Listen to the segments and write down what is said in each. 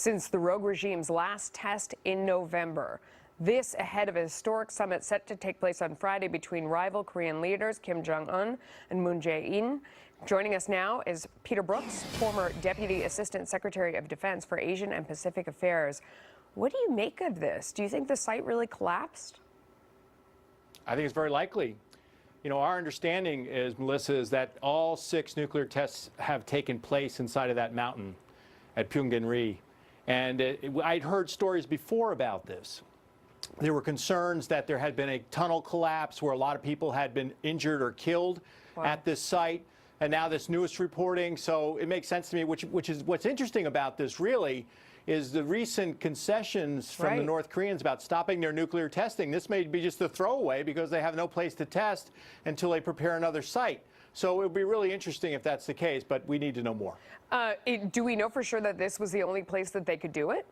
since the rogue regime's last test in November. This ahead of a historic summit set to take place on Friday between rival Korean leaders Kim Jong-un and Moon Jae-in. Joining us now is Peter Brookes, former Deputy Assistant Secretary of Defense for Asian and Pacific Affairs. What do you make of this? Do you think the site really collapsed? I think it's very likely. You know, our understanding is, Melissa, is that all 6 nuclear tests have taken place inside of that mountain at Pyongyang-ri. And I'd heard stories before about this. There were concerns that there had been a tunnel collapse where a lot of people had been injured or killed at this site. And now this newest reporting, so it makes sense to me, which is what's interesting about this really is the recent concessions from the North Koreans about stopping their nuclear testing. This may be just a throwaway because they have no place to test until they prepare another site. So it would be really interesting if that's the case, but we need to know more. Do we know for sure that this was the only place that they could do it?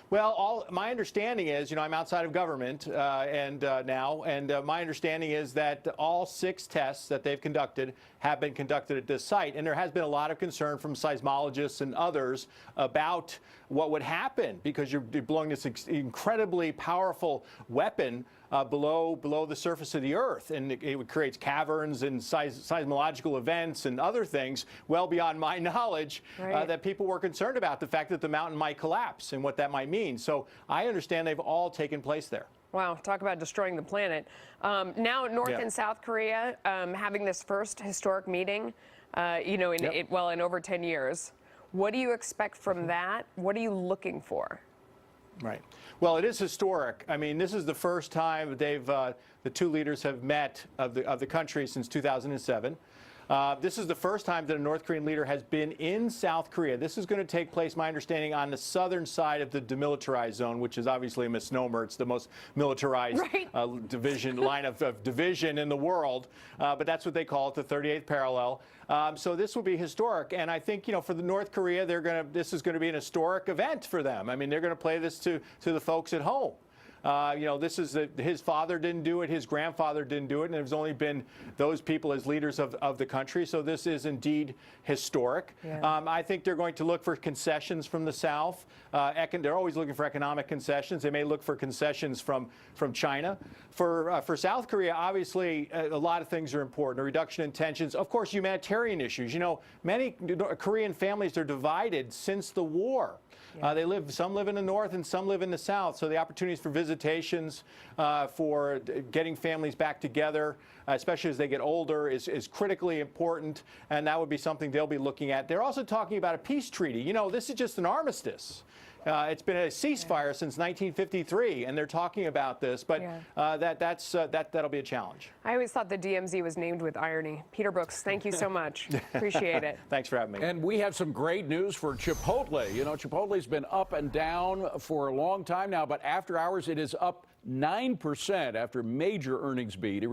Well, my understanding is, you know, I'm outside of government now, and my understanding is that all 6 tests that they've conducted have been conducted at this site. And there has been a lot of concern from seismologists and others about what would happen because you're blowing this incredibly powerful weapon below the surface of the Earth, and it creates caverns and seismological events and other things well beyond my knowledge that people were concerned about, the fact that the mountain might collapse and what that might mean. So I understand they've all taken place there. Wow, talk about destroying the planet. Now North and South Korea having this first historic meeting, you know, in over 10 years. What do you expect from that? What are you looking for? Right. Well, it is historic. I mean, this is the first time the 2 leaders have met of the country since 2007. This is the first time that a North Korean leader has been in South Korea. This is going to take place, my understanding, on the southern side of the demilitarized zone, which is obviously a misnomer. It's the most militarized line of division in the world. But that's what they call it, the 38th parallel. So this will be historic. And I think, you know, for the North Korea, this is going to be an historic event for them. I mean, they're going to play this to the folks at home. You know, this is his father didn't do it, his grandfather didn't do it, and there's only been those people as leaders of the country. So this is indeed historic. I think they're going to look for concessions from the South. They're always looking for economic concessions. They may look for concessions from China. For South Korea, obviously, a lot of things are important. A reduction in tensions, of course, humanitarian issues. You know, many Korean families are divided since the war. Some live in the north and some live in the south. So the opportunities for visitations, for getting families back together, especially as they get older, is critically important. And that would be something they'll be looking at. They're also talking about a peace treaty. You know, this is just an armistice. It's been a ceasefire since 1953, and they're talking about this, but that'll be a challenge. I always thought the DMZ was named with irony. Peter Brookes, thank you so much. Appreciate it. Thanks for having me. And we have some great news for Chipotle. You know, Chipotle's been up and down for a long time now, but after hours it is up 9% after major earnings beat.